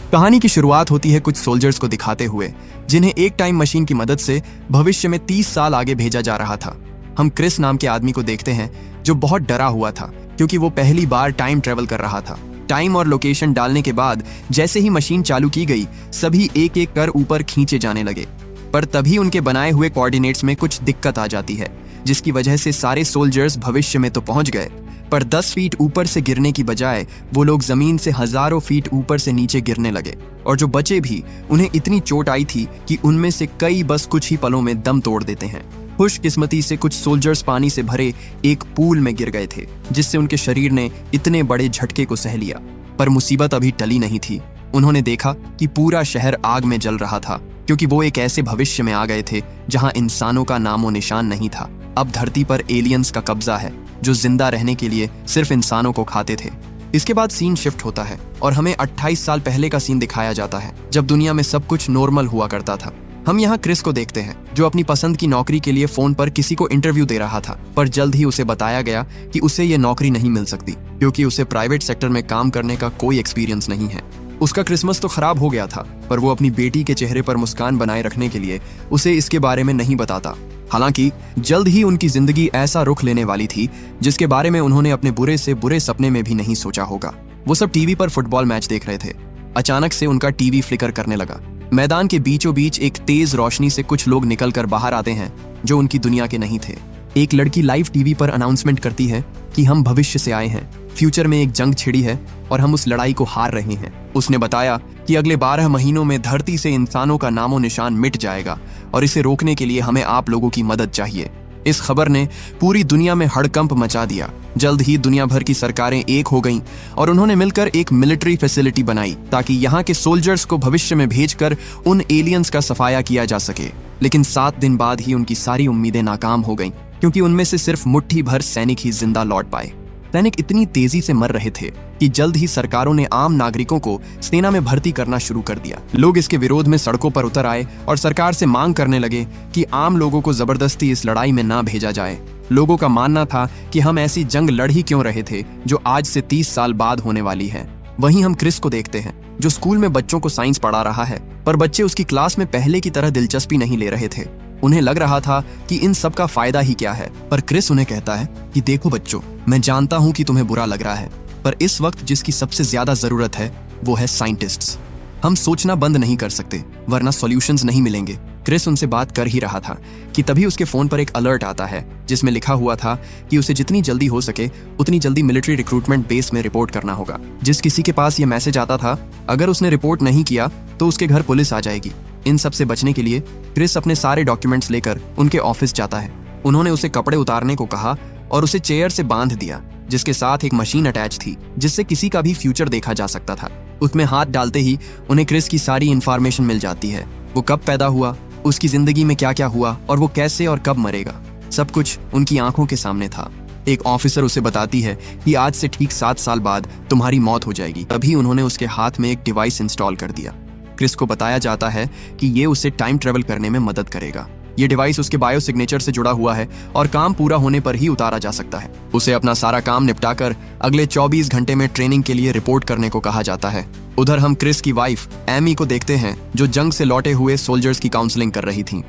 कहानी की शुरुआत होती है कुछ सोल्जर्स को दिखाते हुए जिन्हें एक टाइम मशीन की मदद से भविष्य में 30 साल आगे भेजा जा रहा था। हम क्रिस नाम के आदमी को देखते हैं जो बहुत डरा हुआ था क्योंकि वो पहली बार टाइम ट्रेवल कर रहा था। टाइम और लोकेशन डालने के बाद जैसे ही मशीन चालू की गई सभी एक एक कर ऊपर खींचे जाने लगे, पर तभी उनके बनाए हुए कोऑर्डिनेट्स में कुछ दिक्कत आ जाती है जिसकी वजह से सारे सोल्जर्स भविष्य में तो पहुंच गए, पर 10 फीट ऊपर से गिरने की बजाय वो लोग जमीन से हजारों फीट ऊपर से नीचे गिरने लगे। और जो बचे भी उन्हें इतनी चोट आई थी कि उनमें से कई बस कुछ ही पलों में दम तोड़ देते हैं। खुशकिस्मती से कुछ सोल्जर्स पानी से भरे एक पूल में गिर गए थे जिससे उनके शरीर ने इतने बड़े झटके को सह लिया, पर मुसीबत अभी टली नहीं थी। उन्होंने देखा कि पूरा शहर आग में जल रहा था क्योंकि वो एक ऐसे भविष्य में आ गए थे जहां इंसानों का नामो निशान नहीं था। अब धरती पर एलियंस का कब्जा है जो जिंदा रहने के लिए सिर्फ इंसानों को खाते थे। इसके बाद सीन शिफ्ट होता है और हमें 28 साल पहले का सीन दिखाया जाता है जब दुनिया में सब कुछ नॉर्मल हुआ करता था। हम यहाँ क्रिस को देखते हैं जो अपनी पसंद की नौकरी के लिए फोन पर किसी को इंटरव्यू दे रहा था, पर जल्द ही उसे बताया गया कि उसे ये नौकरी नहीं मिल सकती क्योंकि उसे प्राइवेट सेक्टर में काम करने का कोई एक्सपीरियंस नहीं है। उसका क्रिसमस तो खराब हो गया था, पर वो अपनी बेटी के चेहरे पर मुस्कान बनाए रखने के लिए उसे इसके बारे में नहीं बताता। हालांकि जल्द ही उनकी जिंदगी ऐसा रुख लेने वाली थी जिसके बारे में उन्होंने अपने बुरे से बुरे सपने में भी नहीं सोचा होगा। वो सब टीवी पर फुटबॉल मैच देख रहे थे। अचानक से उनका टीवी फ्लिकर करने लगा। मैदान के बीचों बीच एक तेज रोशनी से कुछ लोग निकलकर बाहर आते हैं जो उनकी दुनिया के नहीं थे। एक लड़की लाइव टीवी पर अनाउंसमेंट करती है कि हम भविष्य से आए हैं, फ्यूचर में एक जंग छिड़ी है और हम उस लड़ाई को हार रहे हैं। उसने बताया कि अगले 12 महीनों में धरती से इंसानों का नामो निशान मिट जाएगा और इसे रोकने के लिए हमें आप लोगों की मदद चाहिए। इस खबर ने पूरी दुनिया में हड़कंप मचा दिया। जल्द ही दुनिया भर की सरकारें एक हो गईं और उन्होंने मिलकर एक मिलिट्री फैसिलिटी बनाई ताकि यहाँ के सोल्जर्स को भविष्य में भेजकर उन एलियंस का सफाया किया जा सके। लेकिन 7 दिन बाद ही उनकी सारी उम्मीदें नाकाम हो गईं क्योंकि उनमें से सिर्फ मुट्ठी भर सैनिक ही जिंदा लौट पाए। सैनिक इतनी तेजी से मर रहे थे कि जल्द ही सरकारों ने आम नागरिकों को सेना में भर्ती करना शुरू कर दिया। लोग इसके विरोध में सड़कों पर उतर आए और सरकार से मांग करने लगे कि आम लोगों को जबरदस्ती इस लड़ाई में ना भेजा जाए। लोगों का मानना था कि हम ऐसी जंग लड़ ही क्यों रहे थे जो आज से 30 साल बाद होने वाली है। वहीं हम क्रिस को देखते हैं जो स्कूल में बच्चों को साइंस पढ़ा रहा है, पर बच्चे उसकी क्लास में पहले की तरह दिलचस्पी नहीं ले रहे थे। उन्हें लग रहा था कि इन सब का फायदा ही क्या है, पर क्रिस उन्हें कहता है कि देखो बच्चों, मैं जानता हूं कि तुम्हें बुरा लग रहा है, पर इस वक्त जिसकी सबसे ज्यादा जरूरत है वो है साइंटिस्ट्स। हम सोचना बंद नहीं कर सकते वरना सॉल्यूशंस नहीं मिलेंगे। क्रिस उनसे बात कर ही रहा था कि तभी उसके फोन पर एक अलर्ट आता है जिसमें लिखा हुआ था कि उसे जितनी जल्दी हो सके उतनी जल्दी मिलिट्री रिक्रूटमेंट बेस में रिपोर्ट करना होगा। जिस किसी के पास ये मैसेज आता था, अगर उसने रिपोर्ट नहीं किया तो उसके घर पुलिस आ जाएगी। इन सब से बचने के लिए क्रिस अपने सारे डॉक्यूमेंट्स लेकर उनके ऑफिस जाता है। उन्होंने उसे कपड़े उतारने को कहा और उसे चेयर से बांध दिया जिसके साथ एक मशीन अटैच थी जिससे किसी का भी फ्यूचर देखा जा सकता था। उसमें हाथ डालते ही उन्हें क्रिस की सारी इंफॉर्मेशन मिल जाती है। वो कब पैदा हुआ, उसकी जिंदगी में क्या क्या हुआ और वो कैसे और कब मरेगा, सब कुछ उनकी आंखों के सामने था। एक ऑफिसर उसे बताती है कि आज से ठीक 7 साल बाद तुम्हारी मौत हो जाएगी। तभी उन्होंने उसके हाथ में एक डिवाइस इंस्टॉल कर दिया। क्रिस को बताया जाता है कि ये उसे टाइम ट्रेवल करने में मदद करेगा। ये डिवाइस उसके बायो सिग्नेचर से जुड़ा हुआ है और काम पूरा होने पर ही उतारा जा सकता है। उसे अपना सारा काम निपटाकर अगले 24 घंटे में ट्रेनिंग के लिए रिपोर्ट करने को कहा जाता है। उधर हम क्रिस की वाइफ एमी को देखते हैं जो जंग से लौटे हुए सोल्जर्स की काउंसलिंग कर रही थी।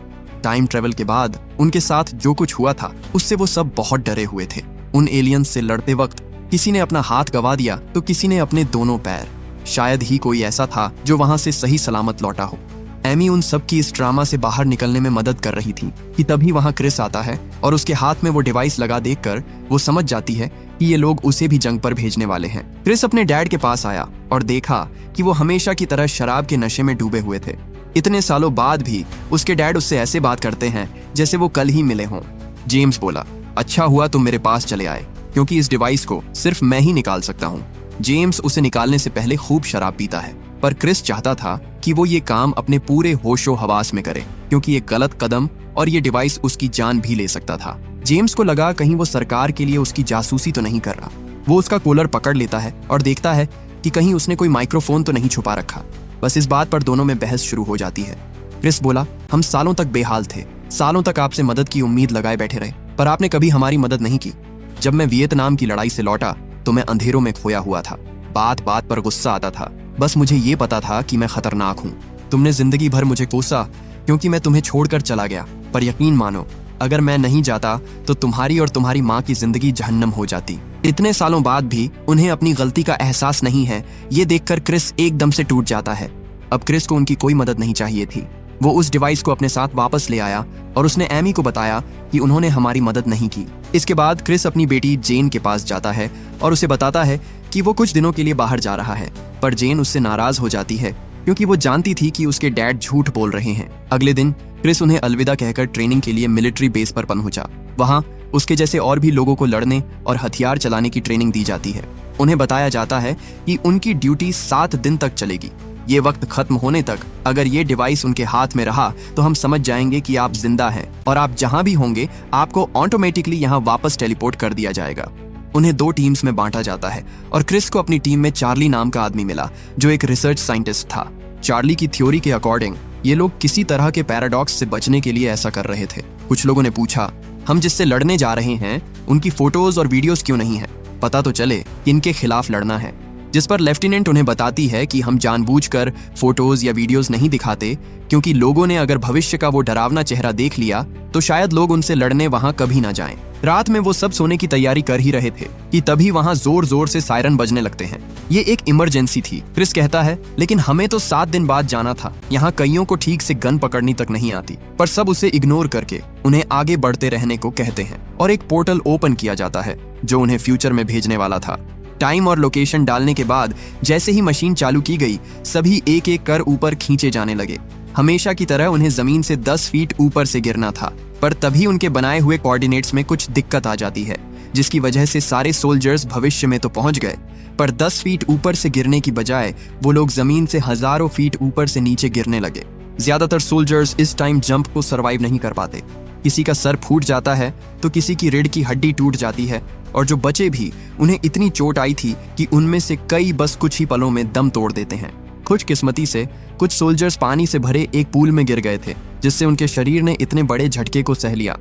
टाइम ट्रेवल के बाद उनके साथ जो कुछ हुआ था उससे वो सब बहुत डरे हुए थे। उन एलियंस से लड़ते वक्त किसी ने अपना हाथ गंवा दिया तो किसी ने अपने दोनों पैर। शायद ही कोई ऐसा था जो वहां से सही सलामत लौटा हो। एमी उन सब की इस ड्रामा से बाहर निकलने में मदद कर रही थी कि तभी वहां क्रिस आता है और उसके हाथ में वो डिवाइस लगा देखकर वो समझ जाती है कि ये लोग उसे भी जंग पर भेजने वाले हैं। क्रिस अपने डैड के पास आया और देखा कि वो हमेशा की तरह शराब के नशे में डूबे हुए थे। इतने सालों बाद भी उसके डैड उससे ऐसे बात करते हैं जैसे वो कल ही मिले हों। जेम्स बोला, अच्छा हुआ तुम मेरे पास चले आए क्योंकि इस डिवाइस को सिर्फ मैं ही निकाल सकता हूँ। जेम्स उसे निकालने से पहले खूब शराब पीता है, पर क्रिस चाहता था कि वो ये काम अपने पूरे होशो हवास में करे क्योंकि ये गलत कदम और ये डिवाइस उसकी जान भी ले सकता था। जेम्स को लगा कहीं वो सरकार के लिए उसकी जासूसी तो नहीं कर रहा। वो उसका कॉलर पकड़ लेता है और देखता है कि कहीं उसने कोई माइक्रोफोन तो नहीं छुपा रखा। बस इस बात पर दोनों में बहस शुरू हो जाती है। क्रिस बोला, हम सालों तक बेहाल थे, सालों तक आपसे मदद की उम्मीद लगाए बैठे रहे, पर आपने कभी हमारी मदद नहीं की। जब मैं वियतनाम की लड़ाई से लौटा तो मैं अंधेरों में खोया हुआ था। बात बात पर गुस्सा आता था। बस मुझे ये पता था कि मैं खतरनाक हूँ। तुमने जिंदगी भर मुझे कोसा क्योंकि मैं तुम्हें छोड़कर चला गया, पर यकीन मानो अगर मैं नहीं जाता तो तुम्हारी और तुम्हारी माँ की जिंदगी जहन्नम हो जाती। इतने सालों बाद भी उन्हें अपनी गलती का एहसास नहीं है, ये देखकर क्रिस एकदम से टूट जाता है। अब क्रिस को उनकी कोई मदद नहीं चाहिए थी। वो उस डिवाइस को अपने साथ वापस ले आया और उसने एमी को बताया कि उन्होंने हमारी मदद नहीं की। इसके बाद क्रिस अपनी बेटी जेन के पास जाता है और उसे बताता है कि वो कुछ दिनों के लिए बाहर जा रहा है, पर जेन उससे नाराज हो जाती है क्योंकि वो जानती थी कि उसके डैड झूठ बोल रहे हैं। अगले दिन क्रिस उन्हें अलविदा कहकर ट्रेनिंग के लिए मिलिट्री बेस पर पहुंचा। वहां उसके जैसे और भी लोगों को लड़ने और हथियार चलाने की ट्रेनिंग दी जाती है। उन्हें बताया जाता है कि उनकी ड्यूटी 7 दिन तक चलेगी। ये वक्त खत्म होने तक अगर ये डिवाइस उनके हाथ में रहा तो हम समझ जाएंगे कि आप जिंदा हैं और आप जहां भी होंगे आपको ऑटोमेटिकली यहां वापस टेलीपोर्ट कर दिया जाएगा। उन्हें 2 टीम्स में बांटा जाता है और क्रिस को अपनी टीम में चार्ली नाम का आदमी मिला जो एक रिसर्च साइंटिस्ट था। चार्ली की थ्योरी के अकॉर्डिंग ये लोग किसी तरह के पैराडॉक्स से बचने के लिए ऐसा कर रहे थे। कुछ लोगों ने पूछा, हम जिससे लड़ने जा रहे हैं उनकी फोटोज और वीडियोस क्यों नहीं है, पता तो चले कि इनके खिलाफ लड़ना है। जिस पर लेफ्टिनेंट उन्हें बताती है कि हम जानबूझकर फोटोज या वीडियोस नहीं दिखाते क्योंकि लोगों ने अगर भविष्य का वो डरावना चेहरा देख लिया तो शायद लोग उनसे लड़ने वहां कभी ना जाएं। रात में वो सब सोने की तैयारी कर ही रहे थे कि तभी वहां जोर जोर से सायरन बजने लगते हैं। ये एक इमरजेंसी थी। क्रिस कहता है, लेकिन हमें तो 7 दिन बाद जाना था। यहाँ कईयों को ठीक से गन पकड़नी तक नहीं आती, पर सब उसे इग्नोर करके उन्हें आगे बढ़ते रहने को कहते हैं और एक पोर्टल ओपन किया जाता है जो उन्हें फ्यूचर में भेजने वाला था। टाइम और लोकेशन डालने के बाद जैसे ही मशीन चालू की गई सभी एक एक कर ऊपर खींचे जाने लगे। हमेशा की तरह उन्हें जमीन से 10 फीट ऊपर से गिरना था, पर तभी उनके बनाए हुए कोऑर्डिनेट्स में कुछ दिक्कत आ जाती है जिसकी वजह से सारे सोल्जर्स भविष्य में तो पहुंच गए, पर 10 फीट ऊपर से गिरने की बजाय वो लोग जमीन से हजारों फीट ऊपर से नीचे गिरने लगे। ज्यादातर सोल्जर्स इस टाइम जंप को सरवाइव नहीं कर पाते। किसी का सर फूट जाता है तो किसी की रीढ़ की हड्डी टूट जाती है और जो बचे भी उन्हें इतनी चोट आई थी कि उनमें से कई बस कुछ ही पलों में दम तोड़ देते हैं। खुशकिस्मती से कुछ सोल्जर्स पानी से भरे एक पूल में गिर गए थे जिससे उनके शरीर ने इतने बड़े झटके को सह लिया।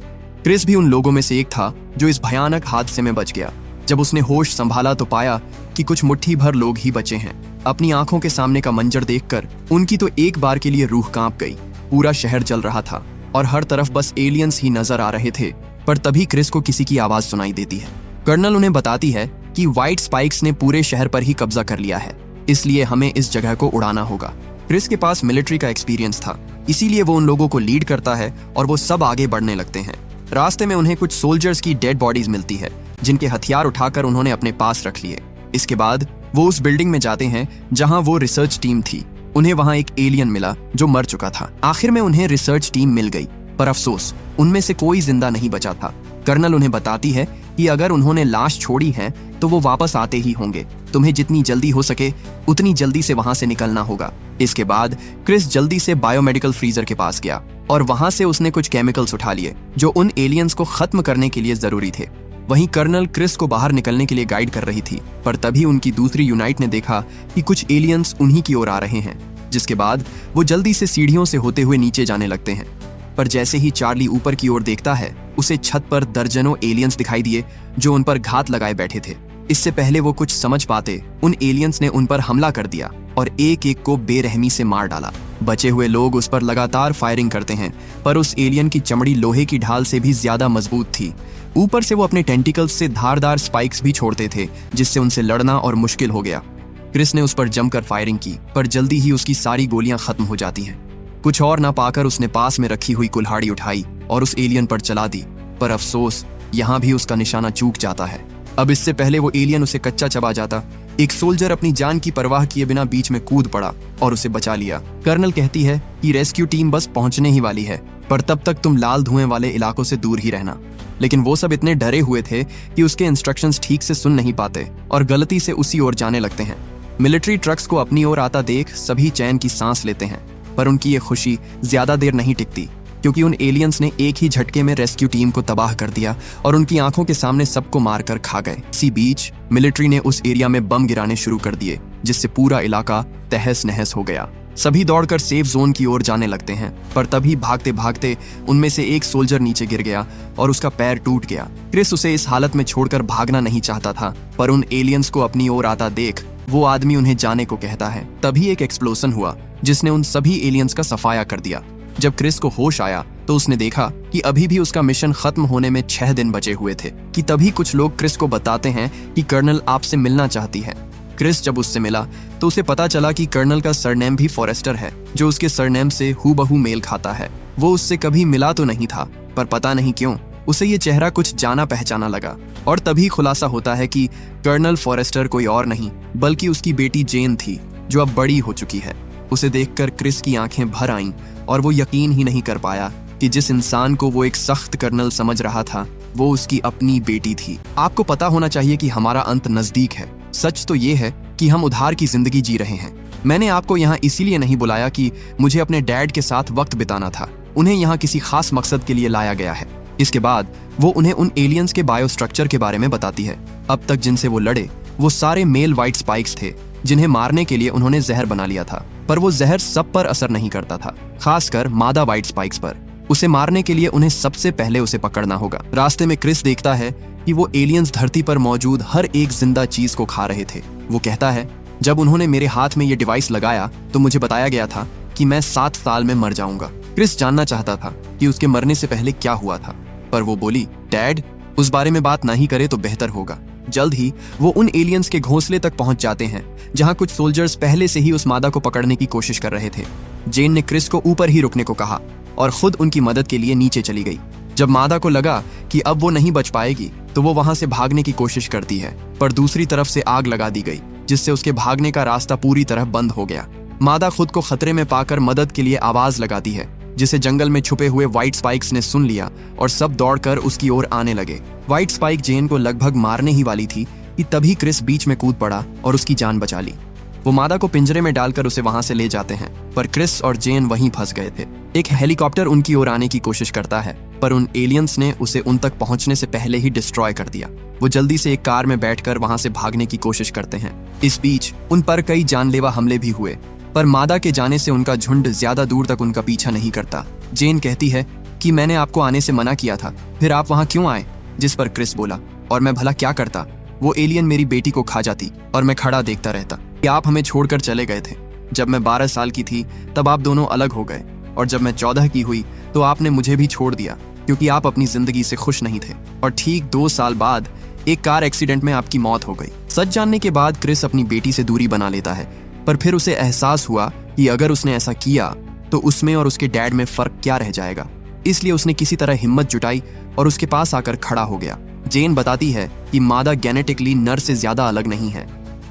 क्रिस भी उन लोगों में से एक था जो इस भयानक हादसे में बच गया। जब उसने होश संभाला तो पाया कि कुछ मुट्ठी भर लोग ही बचे हैं। अपनी आंखों के सामने का मंजर देखकर उनकी तो एक बार के लिए रूह कांप गई। पूरा शहर जल रहा था और हर तरफ बस एलियंस ही नजर आ रहे थे, पर तभी क्रिस को किसी की आवाज सुनाई देती है। कर्नल उन्हें बताती है कि व्हाइट स्पाइक्स ने पूरे शहर पर ही कब्जा कर लिया है, इसलिए हमें इस जगह को उड़ाना होगा। क्रिस के पास मिलिट्री का एक्सपीरियंस था, इसीलिए वो उन लोगों को लीड करता है और वो सब आगे बढ़ने लगते हैं। रास्ते में उन्हें कुछ सोल्जर्स की डेड बॉडीज मिलती है जिनके हथियार उठाकर उन्होंने अपने पास रख लिए। इसके बाद वो उस बिल्डिंग में जाते हैं जहां वो रिसर्च टीम थी। उन्हें वहां एक एलियन मिला जो मर चुका था। आखिर में उन्हें रिसर्च टीम मिल गई, पर अफसोस उनमें से कोई जिंदा नहीं बचा था। कर्नल उन्हें बताती है कि अगर उन्होंने लाश छोड़ी है तो वो वापस आते ही होंगे। तुम्हें जितनी जल्दी हो सके उतनी जल्दी से वहां से निकलना होगा। इसके बाद क्रिस जल्दी से बायोमेडिकल फ्रीजर के पास गया और वहां से उसने कुछ केमिकल्स उठा लिए जो उन एलियंस को खत्म करने के लिए जरूरी थे। वहीं कर्नल क्रिस को बाहर निकलने के लिए गाइड कर रही थी, पर तभी उनकी दूसरी यूनाइट ने देखा कि कुछ एलियंस उन्हीं की ओर आ रहे हैं। जिसके बाद वो जल्दी से सीढ़ियों से होते हुए नीचे जाने लगते हैं, पर जैसे ही चार्ली ऊपर की ओर देखता है उसे छत पर दर्जनों एलियंस दिखाई दिए जो उन पर घात लगाए बैठे थे। इससे पहले वो कुछ समझ पाते उन एलियंस ने उन पर हमला कर दिया और एक एक को बेरहमी से मार डाला। बचे हुए लोग उस पर लगातार फायरिंग करते हैं, पर उस एलियन की चमड़ी लोहे की ढाल से भी ज्यादा मजबूत थी। ऊपर से वो अपने टेंटिकल्स से धारदार स्पाइक्स भी छोड़ते थे जिससे उनसे लड़ना और मुश्किल हो गया। क्रिस ने उस पर जमकर फायरिंग की, पर जल्दी ही उसकी सारी गोलियां खत्म हो जाती हैं। कुछ और ना पाकर उसने पास में रखी हुई कुल्हाड़ी उठाई और उस एलियन पर चला दी, पर अफसोस यहाँ भी उसका निशाना चूक जाता है। अब इससे पहले वो एलियन उसे कच्चा चबा जाता, एक सोल्जर अपनी जान की परवाह किए बिना बीच में कूद पड़ा और उसे बचा लिया। कर्नल कहती है कि रेस्क्यू टीम बस पहुंचने ही वाली है, पर तब तक तुम लाल धुएं वाले इलाकों से दूर ही रहना। लेकिन वो सब इतने डरे हुए थे कि उसके इंस्ट्रक्शंस ठीक से सुन नहीं पाते और गलती से उसी ओर जाने लगते हैं। मिलिट्री ट्रक्स को अपनी ओर आता देख सभी चैन की सांस लेते हैं, पर उनकी ये खुशी ज्यादा देर नहीं टिकती क्योंकि उन एलियंस ने एक ही झटके में रेस्क्यू टीम को तबाह कर दिया और उनकी आंखों के सामने सबको मारकर खा गए। इसी बीच मिलिट्री ने उस एरिया में बम गिराने शुरू कर दिए जिससे पूरा इलाका तहस नहस हो गया। सभी दौड़कर सेफ जोन की ओर जाने लगते हैं, पर तभी भागते भागते उनमें से एक सोल्जर नीचे गिर गया और उसका पैर टूट गया। क्रिस उसे इस हालत में छोड़कर भागना नहीं चाहता था, पर उन एलियंस को अपनी ओर आता देख वो आदमी उन्हें जाने को कहता है। तभी एक एक्सप्लोजन हुआ जिसने उन सभी एलियंस का सफाया कर दिया। जब क्रिस को होश आया तो उसने देखा कि अभी भी उसका मिशन खत्म होने में 6 दिन बचे हुए थे कि तभी कुछ लोग क्रिस को बताते हैं कि कर्नल आपसे मिलना चाहती है। क्रिस जब उससे मिला तो उसे पता चला कि कर्नल का सरनेम भी फॉरेस्टर है, जो उसके सरनेम से हूबहू मेल खाता है। वो उससे कभी मिला तो नहीं था, पर पता नहीं क्यों उसे ये चेहरा कुछ जाना पहचाना लगा। और तभी खुलासा होता है कि कर्नल फॉरेस्टर कोई और नहीं बल्कि उसकी बेटी जेन थी, जो अब बड़ी हो चुकी है। उसे देखकर क्रिस की आंखें भर आईं और वो यकीन ही नहीं कर पाया कि जिस इंसान को वो एक सख्त कर्नल समझ रहा था वो उसकी अपनी बेटी थी। आपको पता होना चाहिए कि हमारा अंत नजदीक है। सच तो ये है कि हम उधार की जिंदगी जी रहे हैं। मैंने आपको यहाँ इसीलिए नहीं बुलाया कि मुझे अपने डैड के साथ वक्त बिताना था। उन्हें यहाँ किसी खास मकसद के लिए लाया गया है। इसके बाद वो उन्हें उन एलियंस के बायोस्ट्रक्चर के बारे में बताती है। अब तक जिनसे वो लड़े वो सारे मेल वाइट स्पाइक्स थे, जिन्हें मारने के लिए उन्होंने जहर बना लिया था। पर वो जहर सब पर असर नहीं करता था, खासकर मादा वाइट स्पाइक्स पर। उसे मारने के लिए उन्हें सबसे पहले उसे पकड़ना होगा। रास्ते में क्रिस देखता है कि वो एलियंस धरती पर मौजूद हर एक जिंदा चीज को खा रहे थे। वो कहता है, जब उन्होंने मेरे हाथ में ये डिवाइस लगाया तो मुझे बताया गया था कि मैं 7 साल में मर जाऊंगा। क्रिस जानना चाहता था कि उसके मरने से पहले क्या हुआ था, पर वो बोली, डैड, उस बारे में बात नहीं करे तो बेहतर होगा। जल्द ही वो उन एलियंस के घोंसले तक पहुंच जाते हैं जहां कुछ सोल्जर्स पहले से ही उस मादा को पकड़ने की कोशिश कर रहे थे। जेन ने क्रिस को ऊपर ही रुकने को कहा और खुद उनकी मदद के लिए नीचे चली गई। जब मादा को लगा कि अब वो नहीं बच पाएगी तो वो वहां से भागने की कोशिश करती है, पर दूसरी तरफ से आग लगा दी गई जिससे उसके भागने का रास्ता पूरी तरह बंद हो गया। मादा खुद को खतरे में पाकर मदद के लिए आवाज लगाती है, जिसे जंगल में छुपे हुए व्हाइट स्पाइक्स ने सुन लिया और सब दौड़कर उसकी ओर आने लगे। व्हाइट स्पाइक जेन को लगभग मारने ही वाली थी कि तभी क्रिस बीच में कूद पड़ा और उसकी जान बचा ली। वो मादा को पिंजरे में डालकर उसे वहां से ले जाते हैं, पर क्रिस और जेन वहीं फंस गए थे। एक हेलीकॉप्टर उनकी ओर आने की कोशिश करता है, पर उन एलियंस ने उसे उन तक पहुंचने से पहले ही डिस्ट्रॉय कर दिया। वो जल्दी से एक कार में बैठकर वहां से भागने की कोशिश करते हैं। इस बीच उन पर कई जानलेवा हमले भी हुए, पर मादा के जाने से उनका झुंड ज्यादा दूर तक उनका पीछा नहीं करता। जेन कहती है कि मैंने आपको आने से मना किया था, फिर आप वहां क्यों आए? जिस पर क्रिस बोला, और मैं भला क्या करता? वो एलियन मेरी बेटी को खा जाती और मैं खड़ा देखता रहता कि आप हमें छोड़कर चले गए थे। जब मैं 12 साल की थी तब आप दोनों अलग हो गए, और जब मैं 14 की हुई तो आपने मुझे भी छोड़ दिया क्योंकि आप अपनी जिंदगी से खुश नहीं थे। और ठीक 2 साल बाद एक कार एक्सीडेंट में आपकी मौत हो गई। सच जानने के बाद क्रिस अपनी बेटी से दूरी बना लेता है, पर फिर उसे एहसास हुआ कि अगर उसने ऐसा किया तो उसमें और उसके डैड में फर्क क्या रह जाएगा। इसलिए उसने किसी तरह हिम्मत जुटाई और उसके पास आकर खड़ा हो गया। जेन बताती है कि मादा जेनेटिकली नर से ज्यादा अलग नहीं है,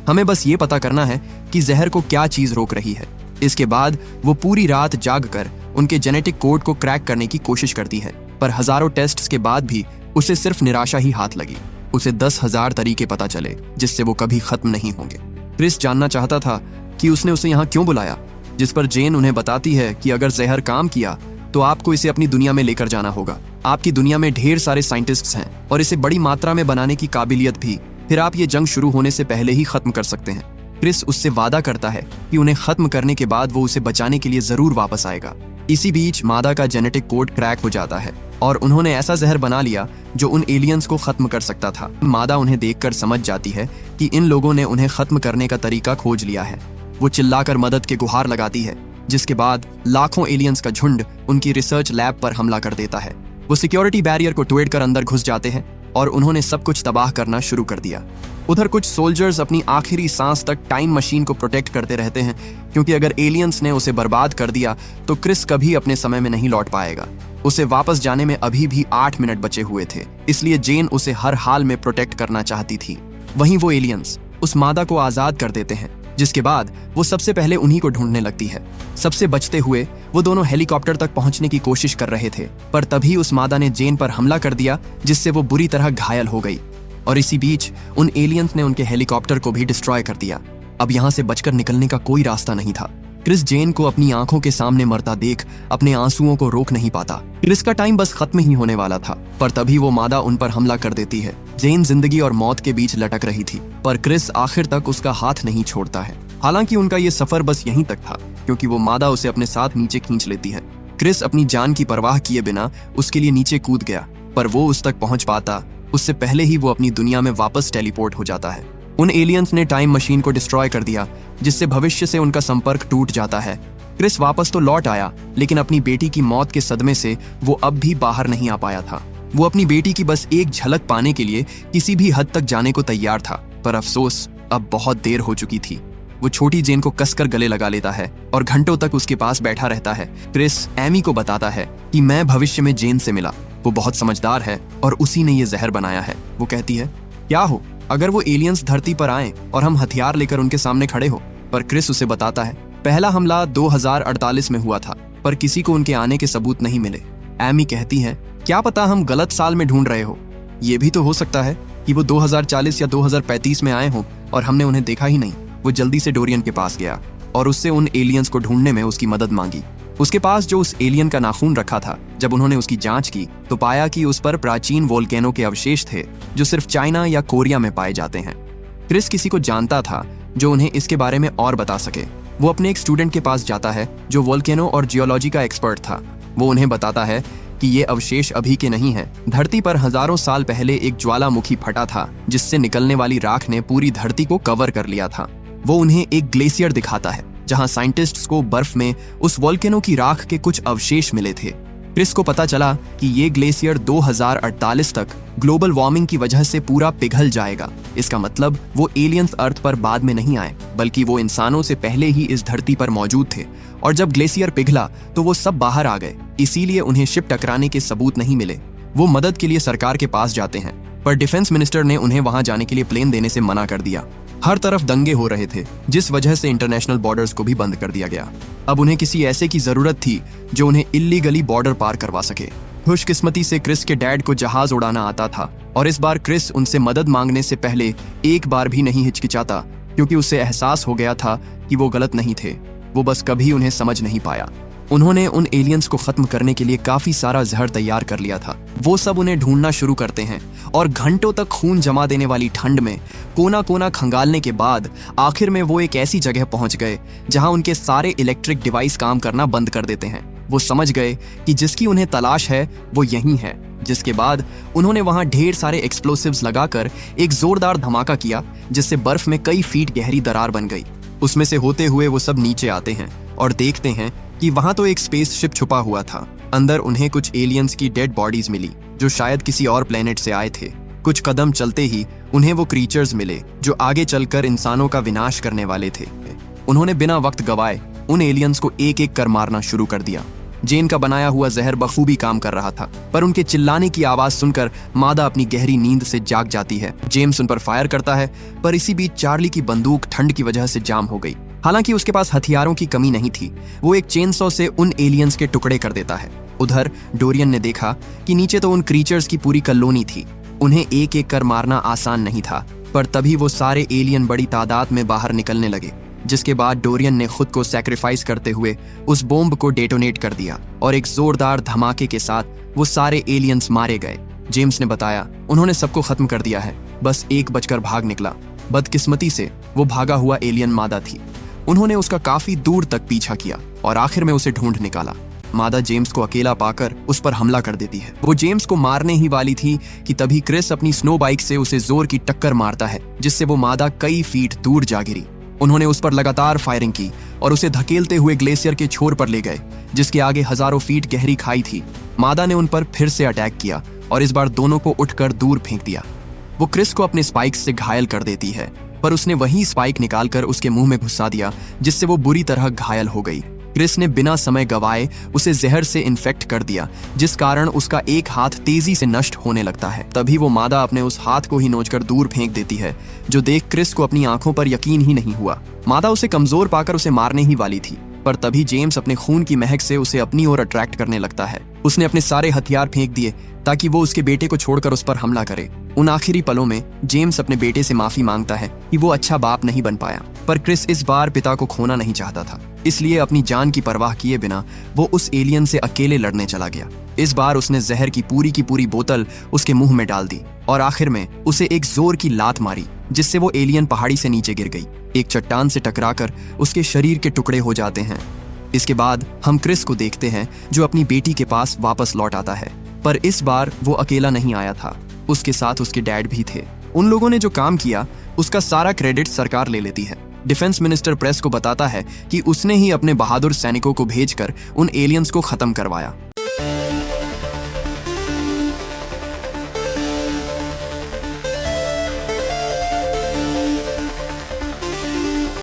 हमें बस ये पता करना है कि जहर को क्या चीज रोक रही है। इसके बाद वो पूरी रात जाग कर उनके जेनेटिक कोड को क्रैक करने की कोशिश करती है, पर हजारों टेस्ट्स के बाद भी उसे सिर्फ निराशा ही हाथ लगी। उसे 10,000 तरीके पता चले जिससे वो कभी खत्म नहीं होंगे। क्रिस जानना चाहता था कि उसने उसे यहाँ क्यों बुलाया, जिस पर जेन उन्हें बताती है कि अगर जहर काम किया तो आपको इसे अपनी दुनिया में लेकर जाना होगा। आपकी दुनिया में ढेर सारे साइंटिस्ट्स हैं और इसे बड़ी मात्रा में बनाने की काबिलियत भी। फिर आप ये जंग शुरू होने से पहले ही खत्म कर सकते हैं। क्रिस उससे वादा करता है कि उन्हें खत्म करने के बाद वो उसे बचाने के लिए जरूर वापस आएगा। इसी बीच मादा का जेनेटिक कोड क्रैक हो जाता है और उन्होंने ऐसा जहर बना लिया जो उन एलियंस को खत्म कर सकता था। मादा उन्हें देखकर समझ जाती है कि इन लोगों ने उन्हें खत्म करने का तरीका खोज लिया है। वो चिल्लाकर मदद के गुहार लगाती है, जिसके बाद लाखों एलियंस का झुंड उनकी रिसर्च लैब पर हमला कर देता है। वो सिक्योरिटी बैरियर को तोड़कर अंदर घुस जाते हैं और उन्होंने सब कुछ तबाह करना शुरू कर दिया। उधर कुछ सोल्जर्स अपनी आखिरी सांस तक टाइम मशीन को प्रोटेक्ट करते रहते हैं, क्योंकि अगर एलियंस ने उसे बर्बाद कर दिया तो क्रिस कभी अपने समय में नहीं लौट पाएगा। उसे वापस जाने में अभी भी 8 मिनट बचे हुए थे, इसलिए जेन उसे हर हाल में प्रोटेक्ट करना चाहती थी। वहीं वो एलियंस उस मादा को आजाद कर देते हैं, जिसके बाद वो सबसे पहले उन्हीं को ढूंढने लगती है। सबसे बचते हुए वो दोनों हेलीकॉप्टर तक पहुंचने की कोशिश कर रहे थे, पर तभी उस मादा ने जेन पर हमला कर दिया, जिससे वो बुरी तरह घायल हो गई। और इसी बीच उन एलियंस ने उनके हेलीकॉप्टर को भी डिस्ट्रॉय कर दिया। अब यहाँ से बचकर निकलने का कोई रास्ता नहीं था। क्रिस जेन को अपनी आंखों के सामने मरता देख अपने आंसुओं को रोक नहीं पाता। क्रिस का टाइम बस खत्म ही होने वाला था, पर तभी वो मादा उन पर हमला कर देती है। जेन जिंदगी और मौत के बीच लटक रही थी, पर क्रिस आखिर तक उसका हाथ नहीं छोड़ता है। हालांकि उनका ये सफर बस यहीं तक था, क्योंकि वो मादा उसे अपने साथ नीचे खींच लेती है। क्रिस अपनी जान की परवाह किए बिना उसके लिए नीचे कूद गया, पर वो उस तक पहुंच पाता उससे पहले ही वो अपनी दुनिया में वापस टेलीपोर्ट हो जाता है। उन एलियंस ने टाइम मशीन को डिस्ट्रॉय कर दिया, जिससे भविष्य से उनका संपर्क टूट जाता है। क्रिस वापस तो लौट आया, लेकिन अपनी बेटी की मौत के सदमे से वो अब भी बाहर नहीं आ पाया था। वो अपनी बेटी की बस एक झलक पाने के लिए किसी भी हद तक जाने को तैयार था, पर अफसोस अब बहुत देर हो चुकी थी। वो छोटी जेन को कसकर गले लगा लेता है और घंटों तक उसके पास बैठा रहता है। क्रिस एमी को बताता है कि मैं भविष्य में जेन से मिला, वो बहुत समझदार है और उसी ने ये जहर बनाया है। वो कहती है, क्या हो अगर वो एलियंस धरती पर आए और हम हथियार लेकर उनके सामने खड़े हो। पर क्रिस उसे बताता है, पहला हमला 2048 में हुआ था, पर किसी को उनके आने के सबूत नहीं मिले। एमी कहती है, क्या पता हम गलत साल में ढूंढ रहे हो। ये भी तो हो सकता है कि वो 2040 या 2035 में आए हों और हमने उन्हें देखा ही नहीं। वो जल्दी से डोरियन के पास गया और उससे उन एलियंस को ढूंढने में उसकी मदद मांगी। उसके पास जो उस एलियन का नाखून रखा था, जब उन्होंने उसकी जांच की तो पाया कि उस पर प्राचीन वोल्केनो के अवशेष थे, जो सिर्फ चाइना या कोरिया में पाए जाते हैं। क्रिस किसी को जानता था जो उन्हें इसके बारे में और बता सके। वो अपने एक स्टूडेंट के पास जाता है जो वोल्केनो और जियोलॉजी का एक्सपर्ट था। वो उन्हें बताता है कि ये अवशेष अभी के नहीं हैं। धरती पर हजारों साल पहले एक ज्वालामुखी फटा था, जिससे निकलने वाली राख ने पूरी धरती को कवर कर लिया था। वो उन्हें एक ग्लेशियर दिखाता है जहां साइंटिस्ट्स को बर्फ में उस वोल्केनो की राख के कुछ अवशेष मिले थे। क्रिस को पता चला कि ये ग्लेशियर 2048 तक ग्लोबल वार्मिंग की वजह से पूरा पिघल जाएगा। इसका मतलब वो एलियंस अर्थ पर बाद में नहीं आए, बल्कि वो इंसानों से पहले ही इस धरती पर मौजूद थे। और जब ग्लेशियर पिघला तो वो सब बाहर आ गए, इसीलिए उन्हें शिप टकराने के सबूत नहीं मिले। वो मदद के लिए सरकार के पास जाते हैं, पर डिफेंस मिनिस्टर ने उन्हें वहां जाने के लिए प्लेन देने से मना कर दिया। हर तरफ दंगे हो रहे थे, जिस वजह से इंटरनेशनल बॉर्डर्स को भी बंद कर दिया गया। अब उन्हें किसी ऐसे की जरूरत थी जो उन्हें इल्लीगली बॉर्डर पार करवा सके। खुशकिस्मती से क्रिस के डैड को जहाज उड़ाना आता था, और इस बार क्रिस उनसे मदद मांगने से पहले एक बार भी नहीं हिचकिचाता, क्योंकि उसे एहसास हो गया था कि वो गलत नहीं थे। वो बस कभी उन्हें समझ नहीं पाया। उन्होंने उन एलियंस को खत्म करने के लिए काफी सारा जहर तैयार कर लिया था। वो सब उन्हें ढूंढना शुरू करते हैं और घंटों तक खून जमा देने वाली ठंड में कोना कोना खंगालने के बाद आखिर में वो एक ऐसी जगह पहुंच गए जहां उनके सारे इलेक्ट्रिक डिवाइस काम करना बंद कर देते हैं। वो समझ गए कि जिसकी उन्हें तलाश है वो यहीं है। जिसके बाद उन्होंने वहां ढेर सारे एक्सप्लोसिव्स लगाकर एक जोरदार धमाका किया, जिससे बर्फ में कई फीट गहरी दरार बन गई। उसमें से होते हुए वो सब नीचे आते हैं और देखते हैं कि वहां तो एक स्पेसशिप छुपा हुआ था। अंदर उन्हें कुछ एलियंस की डेड बॉडीज मिली, जो शायद किसी और प्लेनेट से आए थे। कुछ कदम चलते ही उन्हें वो क्रीचर्स मिले जो आगे चलकर इंसानों का विनाश करने वाले थे। उन्होंने बिना वक्त गवाए उन एलियंस को एक एक कर मारना शुरू कर दिया। जेन का बनाया हुआ जहर बखूबी काम कर रहा था, पर उनके चिल्लाने की आवाज सुनकर मादा अपनी गहरी नींद से जाग जाती है। जेम्स उन पर फायर करता है, पर इसी बीच चार्ली की बंदूक ठंड की वजह से जाम हो गई। हालांकि उसके पास हथियारों की कमी नहीं थी, वो एक चेनसॉ से उन एलियंस के टुकड़े कर देता है। उधर डोरियन ने देखा कि नीचे तो उन क्रीचर्स की पूरी कॉलोनी थी। उन्हें एक एक कर मारना आसान नहीं था, पर तभी वो सारे एलियन बड़ी तादाद में बाहर निकलने लगे। जिसके बाद डोरियन ने खुद को सैक्रिफाइस करते हुए उस बॉम्ब को डेटोनेट कर दिया और एक जोरदार धमाके के साथ वो सारे एलियंस मारे गए। जेम्स ने बताया, उन्होंने सबको खत्म कर दिया है, बस एक बचकर भाग निकला। बदकिस्मती से वो भागा हुआ एलियन मादा थी। उन्होंने उसका काफी दूर तक पीछा किया और आखिर में उसे ढूंढ निकाला। मादा जेम्स को अकेला पाकर उस पर हमला कर देती है। वो जेम्स को मारने ही वाली थी कि तभी क्रिस अपनी स्नो बाइक से उसे जोर की टक्कर मारता है, जिससे वो मादा कई फीट दूर जा गिरी। उन्होंने उस पर लगातार फायरिंग की और उसे धकेलते हुए ग्लेशियर के छोर पर ले गए, जिसके आगे हजारों फीट गहरी खाई थी। मादा ने उन पर फिर से अटैक किया और इस बार दोनों को उठकर दूर फेंक दिया। वो क्रिस को अपने स्पाइक्स से घायल कर देती है, पर उसने वही स्पाइक निकालकर उसके मुंह में घुसा दिया, जिससे वो बुरी तरह घायल हो गई। क्रिस ने बिना समय गवाए उसे जहर से इन्फेक्ट कर दिया, जिस कारण उसका एक हाथ तेजी से नष्ट होने लगता है। तभी वो मादा अपने उस हाथ को ही नोचकर दूर फेंक देती है, जो देख क्रिस को अपनी आंखों पर यकीन ही नहीं हुआ। मादा उसे कमजोर पाकर उसे मारने ही वाली थी, पर तभी जेम्स अपने खून की महक से उसे अपनी ओर अट्रैक्ट करने लगता है। उसने अपने सारे हथियार फेंक दिए ताकि वो उसके बेटे को छोड़कर उस पर हमला करे। उन आखिरी पलों में जेम्स अपने बेटे से माफी मांगता है कि वो अच्छा बाप नहीं बन पाया, पर क्रिस इस बार पिता को खोना नहीं चाहता था, इसलिए अपनी जान की परवाह किए बिना वो उस एलियन से अकेले लड़ने चला गया। इस बार उसने जहर की पूरी बोतल उसके मुंह में डाल दी और आखिर में उसे एक जोर की लात मारी, जिससे वो एलियन पहाड़ी से नीचे गिर गई। एक चट्टान से टकराकर उसके शरीर के टुकड़े हो जाते हैं। इसके बाद हम क्रिस को देखते हैं जो अपनी बेटी के पास वापस लौट आता है, पर इस बार वो अकेला नहीं आया था, उसके साथ उसके डैड भी थे। उन लोगों ने जो काम किया उसका सारा क्रेडिट सरकार ले लेती है। डिफेंस मिनिस्टर प्रेस को बताता है कि उसने ही अपने बहादुर सैनिकों को भेजकर उन एलियंस को खत्म करवाया।